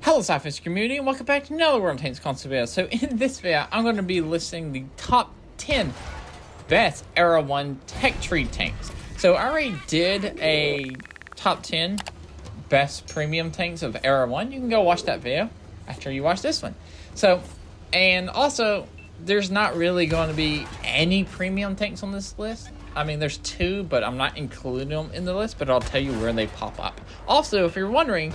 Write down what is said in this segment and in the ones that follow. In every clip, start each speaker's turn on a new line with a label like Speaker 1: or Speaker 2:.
Speaker 1: Hello Slapafish community and welcome back to another World Tanks console video. So in this video, I'm going to be listing the top 10 best Era 1 tech tree tanks. So I already did a top 10 best premium tanks of Era 1. You can go watch that video after you watch this one. So, and also, there's not really going to be any premium tanks on this list. I mean, there's two, but I'm not including them in the list, but I'll tell you where they pop up. Also, if you're wondering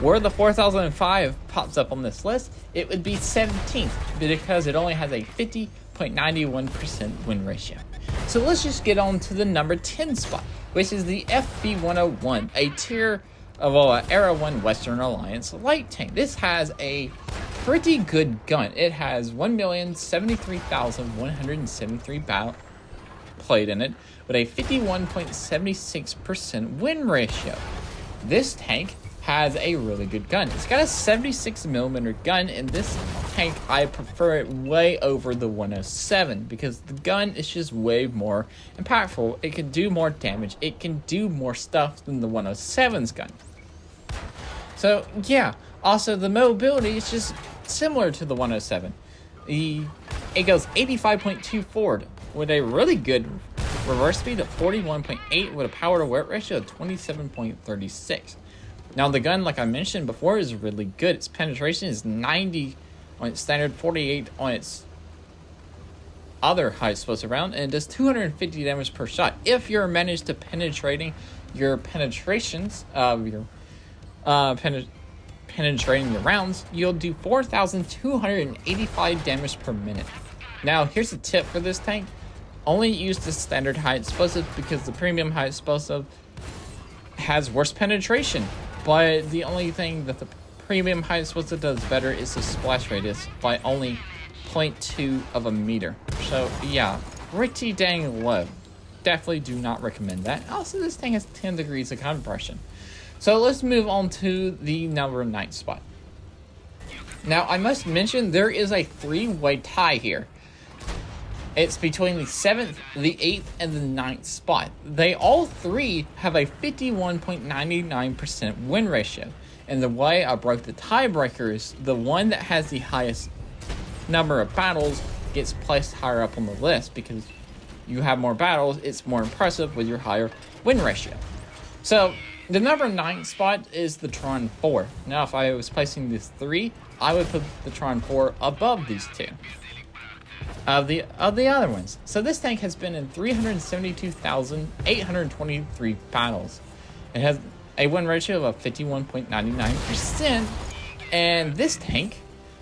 Speaker 1: where the 4005 pops up on this list, it would be 17th because it only has a 50.91% win ratio. So let's just get on to the number 10 spot, which is the FB101, a tier of Era 1 Western Alliance light tank. This has a pretty good gun. It has 1,073,173 battle played in it with a 51.76% win ratio. This tank has a really good gun. It's got a 76mm gun, and this tank, I prefer it way over the 107 because the gun is just way more impactful. It can do more damage. It can do more stuff than the 107's gun. So yeah, also the mobility is just similar to the 107. It goes 85.2 forward with a really good reverse speed of 41.8 with a power to weight ratio of 27.36. Now the gun, like I mentioned before, is really good. Its penetration is 90 on its standard, 48 on its other high explosive round, and it does 250 damage per shot. If you're managed to penetrating your penetrations of your penetrating your rounds, you'll do 4,285 damage per minute. Now here's a tip for this tank: only use the standard high explosive because the premium high explosive has worse penetration. But the only thing that the premium high explosive does better is the splash radius by only 0.2 of a meter. So yeah, pretty dang low. Definitely do not recommend that. Also, this thing has 10 degrees of compression. So let's move on to the number 9 spot. Now I must mention there is a 3-way tie here. It's between the 7th, the 8th, and the 9th spot. They all three have a 51.99% win ratio. And the way I broke the tiebreaker is the one that has the highest number of battles gets placed higher up on the list because you have more battles, it's more impressive with your higher win ratio. So the number 9 spot is the Tron 4. Now if I was placing these three, I would put the Tron 4 above these two of the other ones. So this tank has been in 372,823 battles. It has a win ratio of 51.99%, and this tank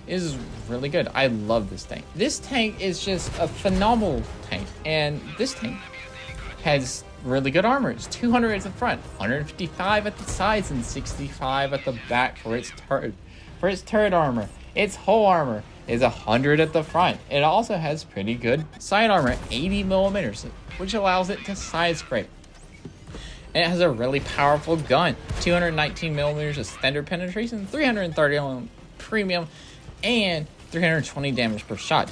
Speaker 1: is really good. I love this tank. This tank is just a phenomenal tank, and this tank has really good armor. It's 200 at the front, 155 at the sides, and 65 at the back for its turret armor. Its whole armor is 100 at the front. It also has pretty good side armor, 80mm, which allows it to side scrape. And it has a really powerful gun, 219mm of standard penetration, 330 on premium, and 320 damage per shot.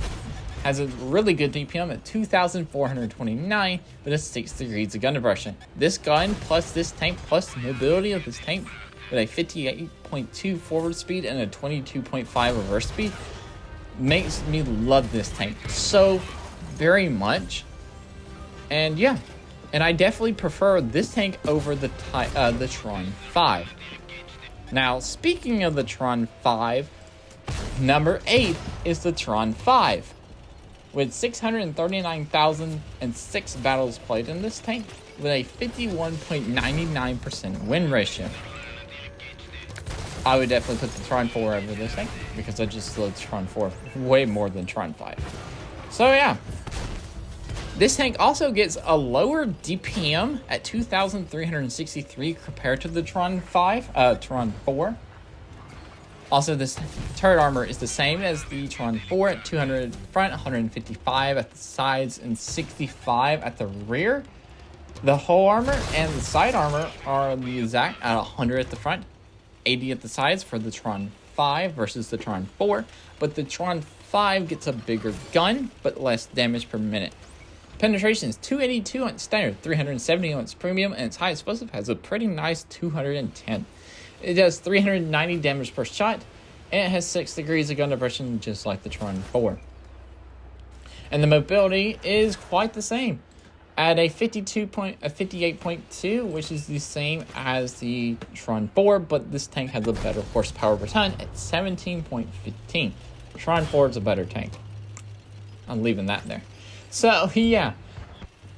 Speaker 1: Has a really good DPM at 2,429 with a 6 degrees of gun depression. This gun plus this tank plus the mobility of this tank with a 58.2 forward speed and a 22.5 reverse speed makes me love this tank so very much. And yeah, and I definitely prefer this tank over the Tron 5. Now speaking of the Tron 5, number 8 is the Tron 5 with 639,006 battles played in this tank with a 51.99% win ratio. I would definitely put the Tron 4 over this tank because I just love Tron 4 way more than Tron 5. So yeah, this tank also gets a lower DPM at 2,363 compared to the Tron 4. Also, this turret armor is the same as the Tron 4 at 200 at the front, 155 at the sides, and 65 at the rear. The whole armor and the side armor are the exact at 100 at the front, 80 at the sides for the Tron 5 versus the Tron 4, but the Tron 5 gets a bigger gun, but less damage per minute. Penetration is 282 on its standard, 370 on its premium, and its high explosive has a pretty nice 210. It does 390 damage per shot, and it has 6 degrees of gun depression, just like the Tron 4. And the mobility is quite the same, at a 58.2, which is the same as the Tron 4, but this tank has a better horsepower per ton at 17.15. Tron 4 is a better tank. I'm leaving that there. So, yeah.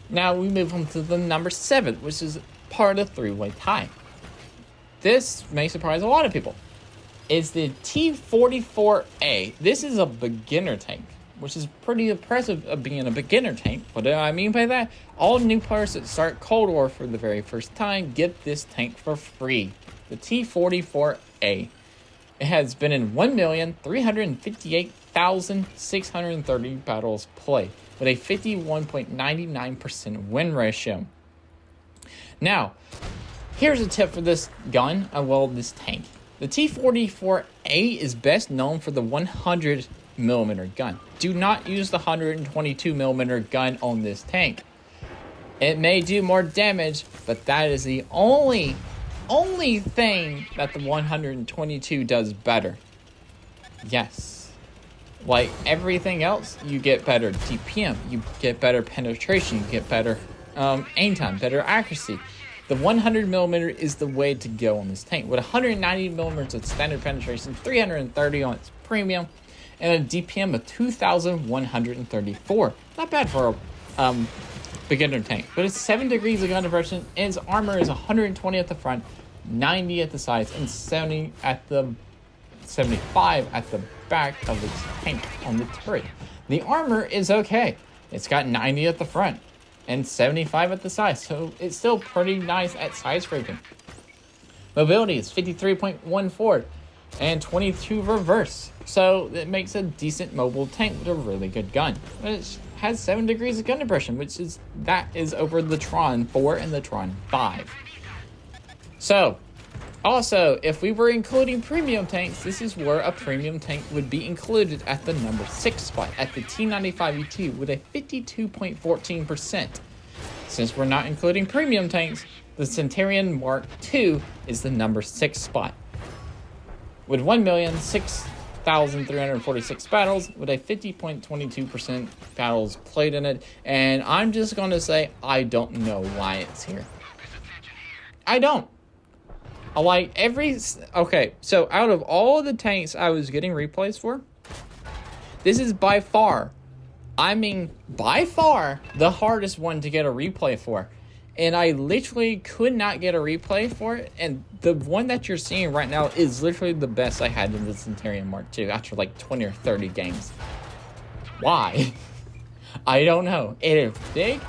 Speaker 1: Now we move on to the number 7, which is part of the 3-way tie. This may surprise a lot of people. It's the T44A. This is a beginner tank, which is pretty impressive of being a beginner tank. What do I mean by that? All new players that start Cold War for the very first time get this tank for free. The T44A. It has been in 1,358,630 battles played, with a 51.99% win ratio. Now, here's a tip for this gun, this tank. The T44A is best known for the 100mm gun. Do not use the 122mm gun on this tank. It may do more damage, but that is the only thing that the 122 does better. Yes. Like everything else, you get better DPM, you get better penetration, you get better aim time, better accuracy. The 100mm is the way to go on this tank. With 190mm of standard penetration, 330 on its premium, and a DPM of 2,134. Not bad for a beginner tank. But it's 7 degrees of gun depression, and its armor is 120 at the front, 90 at the sides, and 75 at the back of its tank on the turret. The armor is okay. It's got 90 at the front and 75 at the sides, so it's still pretty nice at side scraping. Mobility is 53.1 forward and 22 reverse, so it makes a decent mobile tank with a really good gun. It has 7 degrees of gun depression, which is over the Tron 4 and the Tron 5. So, also, if we were including premium tanks, this is where a premium tank would be included at the number 6 spot, at the T95E2 with a 52.14%. Since we're not including premium tanks, the Centurion Mark II is the number 6 spot, with 1,006,346 battles, with a 50.22% battles played in it, and I'm just going to say I don't know why it's here. I don't. Okay, so out of all of the tanks I was getting replays for, this is by far the hardest one to get a replay for. And I literally could not get a replay for it, and the one that you're seeing right now is literally the best I had in the Centurion Mark II after like 20 or 30 games. Why? I don't know. It is big.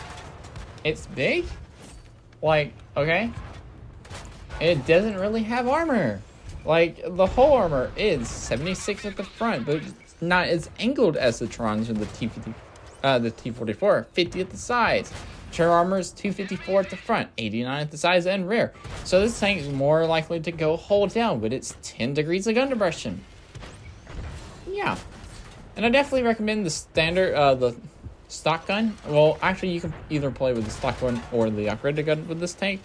Speaker 1: It's big. Okay. It doesn't really have armor. The whole armor is 76 at the front, but it's not as angled as the Trons or the T44, 50 at the sides. Turret armor is 254 at the front, 89 at the sides and rear. So this tank is more likely to go hull down with its 10 degrees of gun depression. Yeah. And I definitely recommend the standard, the stock gun. Well, actually, you can either play with the stock gun or the upgraded gun with this tank.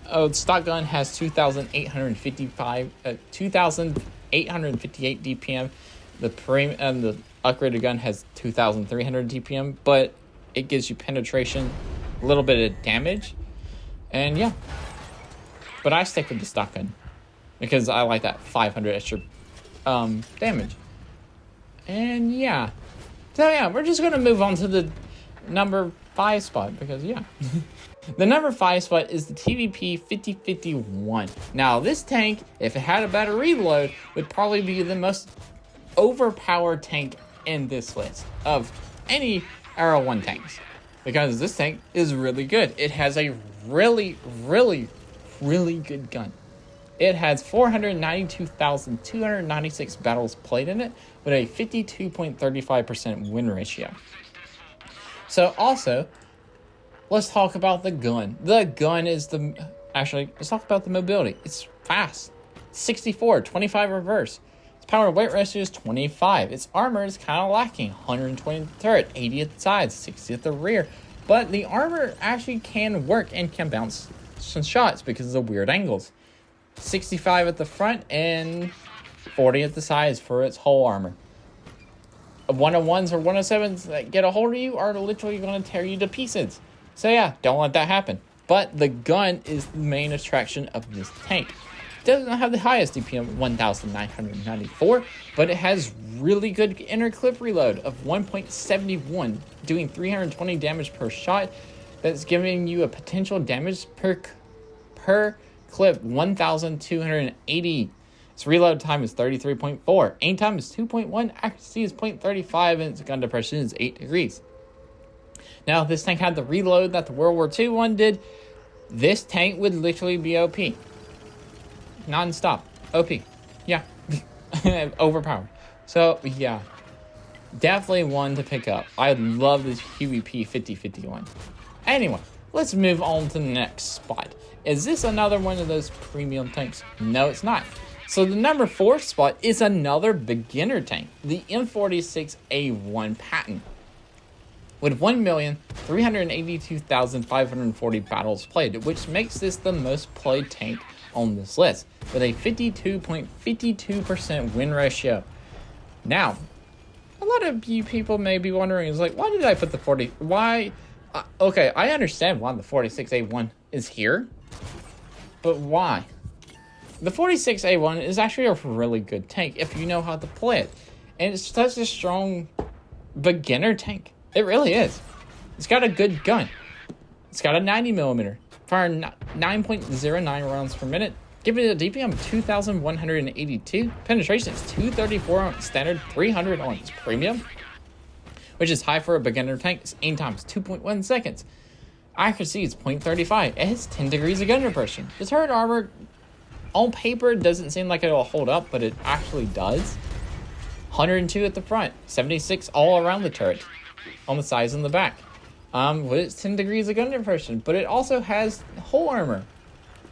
Speaker 1: The stock gun has 2,858 DPM. The upgraded gun has 2,300 DPM, but it gives you penetration, a little bit of damage, and yeah. But I stick with the stock gun because I like that 500 extra damage. And yeah. So yeah, we're just gonna move on to the number 5 spot because yeah. The number 5 spot is the TVP 5051. Now, this tank, if it had a better reload, would probably be the most overpowered tank in this list of any Era 1 tanks. Because this tank is really good. It has a really, really, really good gun. It has 492,296 battles played in it with a 52.35% win ratio. So, also, let's talk about the gun. Let's talk about the mobility. It's fast. 64, 25 reverse. Its power to weight ratio is 25. Its armor is kind of lacking. 120 at the turret, 80 at the sides, 60 at the rear. But the armor actually can work and can bounce some shots because of the weird angles. 65 at the front, and 40 at the sides for its whole armor. 101s or 107s that get a hold of you are literally going to tear you to pieces. So yeah, don't let that happen. But the gun is the main attraction of this tank. It doesn't have the highest DPM, 1,994, but it has really good inner clip reload of 1.71, doing 320 damage per shot. That's giving you a potential damage per clip 1,280. Its reload time is 33.4. Aim time is 2.1. Accuracy is 0.35, and its gun depression is 8 degrees. Now, if this tank had the reload that the World War II one did, this tank would literally be OP. Non-stop. OP. Yeah. Overpowered. So, yeah. Definitely one to pick up. I love this QVP 5051. Anyway, let's move on to the next spot. Is this another one of those premium tanks? No, it's not. So the number 4 spot is another beginner tank, the M46A1 Patton. With 1,382,540 battles played, which makes this the most played tank on this list, with a 52.52% win ratio. Now, a lot of you people may be wondering, is like, why did I put the 40? Why? Okay, I understand why the 46A1 is here, but why? The 46A1 is actually a really good tank if you know how to play it. And it's such a strong beginner tank. It really is. It's got a good gun. It's got a 90mm, firing 9.09 rounds per minute. Give it a DPM of 2,182. Penetration is 234 on standard, 300 on its premium, which is high for a beginner tank. Its aim time is 2.1 seconds. Accuracy is 0.35. It has 10 degrees of gun depression. The turret armor, on paper, doesn't seem like it'll hold up, but it actually does. 102 at the front, 76 all around the turret, on the sides and the back. With its 10 degrees of gun depression, but it also has whole armor.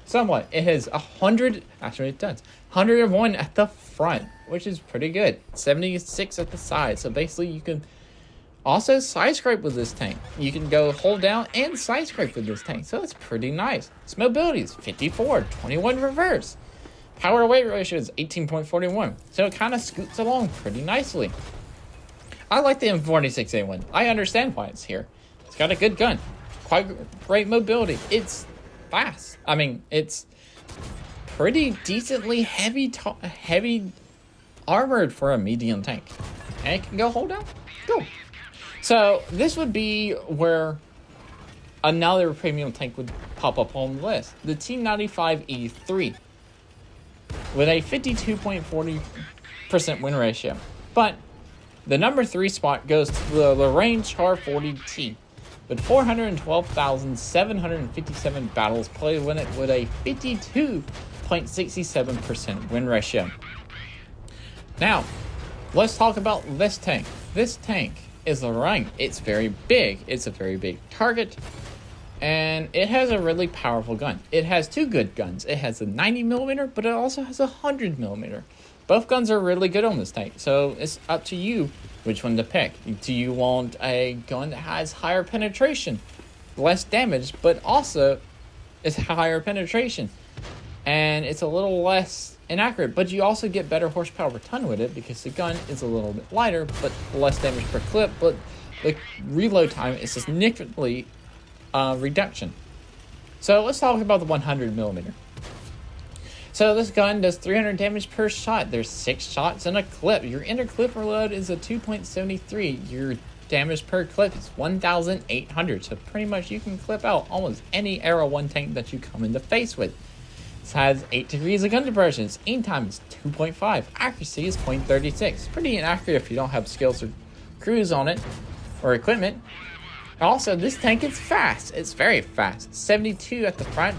Speaker 1: Somewhat. It has 100, actually it does, 101 at the front, which is pretty good. 76 at the side, so basically you can also side scrape with this tank. You can go hold down and side scrape with this tank, so it's pretty nice. Its mobility is 54, 21 reverse. Power to weight ratio is 18.41, so it kind of scoots along pretty nicely. I like the M46A1. I understand why it's here. It's got a good gun, quite great mobility. It's fast. I mean, it's pretty decently heavy armored for a medium tank, and it can go hold down. Go. So this would be where another premium tank would pop up on the list, the T95E3, with a 52.40% win ratio. But the number 3 spot goes to the Lorraine Char 40T, with 412,757 battles played with it, with a 52.67% win ratio. Now, let's talk about this tank. This tank is the Lorraine. It's very big. It's a very big target, and it has a really powerful gun. It has 2 good guns. It has a 90mm, but it also has a 100mm. Both guns are really good on this tank, so it's up to you which one to pick. Do you want a gun that has higher penetration, less damage, but also is higher penetration, and it's a little less inaccurate, but you also get better horsepower per ton with it because the gun is a little bit lighter, but less damage per clip, but the reload time is significantly reduction. So let's talk about the 100mm. So this gun does 300 damage per shot. There's 6 shots in a clip. Your inner clip reload is a 2.73. Your damage per clip is 1,800. So pretty much you can clip out almost any Era 1 tank that you come into face with. This has 8 degrees of gun depression. Its aim time is 2.5. Accuracy is 0.36. Pretty inaccurate if you don't have skills or crews on it or equipment. Also, this tank is fast. It's very fast. 72 at the front.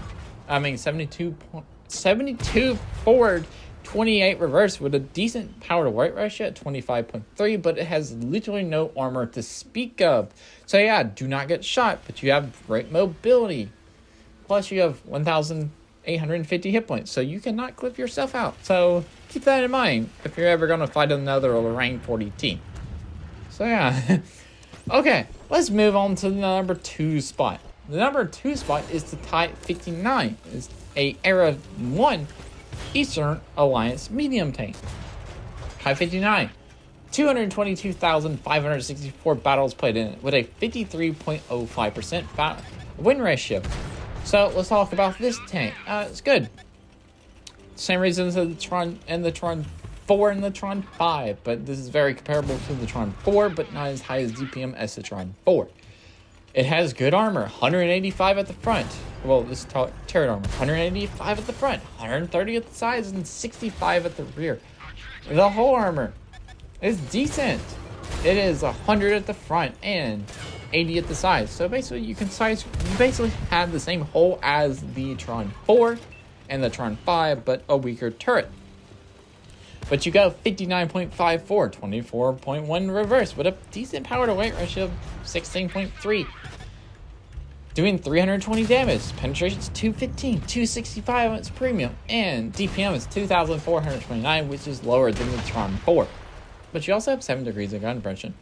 Speaker 1: 72 forward, 28 reverse, with a decent power to weight ratio at 25.3, but it has literally no armor to speak of. So yeah, do not get shot, but you have great mobility. Plus you have 1,850 hit points, so you cannot clip yourself out. So keep that in mind if you're ever going to fight another Lorraine 40T. So yeah. Okay, let's move on to the number 2 spot. The number 2 spot is the Type 59. It's a Era 1 Eastern Alliance medium tank. High 59. 222,564 battles played in it with a 53.05% win ratio. So let's talk about this tank. It's good. Same reasons as the Tron and the Tron 4 and the Tron 5, but this is very comparable to the Tron 4, but not as high as DPM as the Tron 4. It has good armor, 185 at the front. Well, this is turret armor, 185 at the front, 130 at the sides, and 65 at the rear. The whole armor is decent. It is 100 at the front and 80 at the sides. So basically, you basically have the same hull as the Tron 4 and the Tron 5, but a weaker turret. But you go 59.54, 24.1 reverse with a decent power to weight ratio of 16.3. Doing 320 damage, penetration is 215, 265 on its premium, and DPM is 2,429, which is lower than the Tron 4. But you also have 7 degrees of gun compression.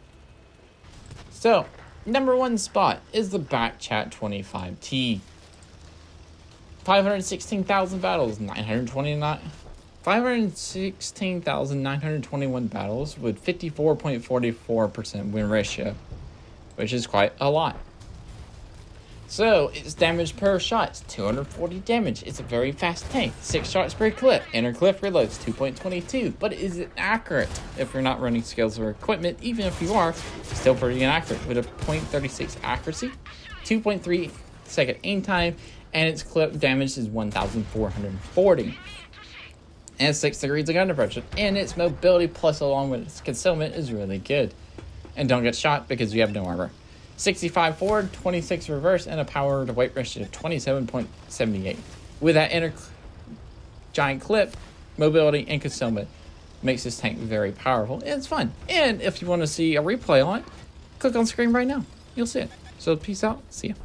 Speaker 1: So, number 1 spot is the Batchat 25T. 516,000 battles, 516,921 battles with 54.44% win ratio, which is quite a lot. So, its damage per shot is 240 damage. It's a very fast tank. 6 shots per clip. Inner clip reloads 2.22. But is it accurate? If you're not running skills or equipment, even if you are, still pretty inaccurate. With a 0.36 accuracy, 2.3 second aim time, and its clip damage is 1,440. And 6 degrees of gun depression. And its mobility plus along with its concealment is really good. And don't get shot because you have no armor. 65 forward, 26 reverse, and a power to weight ratio of 27.78. With that inner giant clip, mobility, and concealment makes this tank very powerful. And it's fun. And if you want to see a replay on it, click on the screen right now. You'll see it. So peace out. See ya.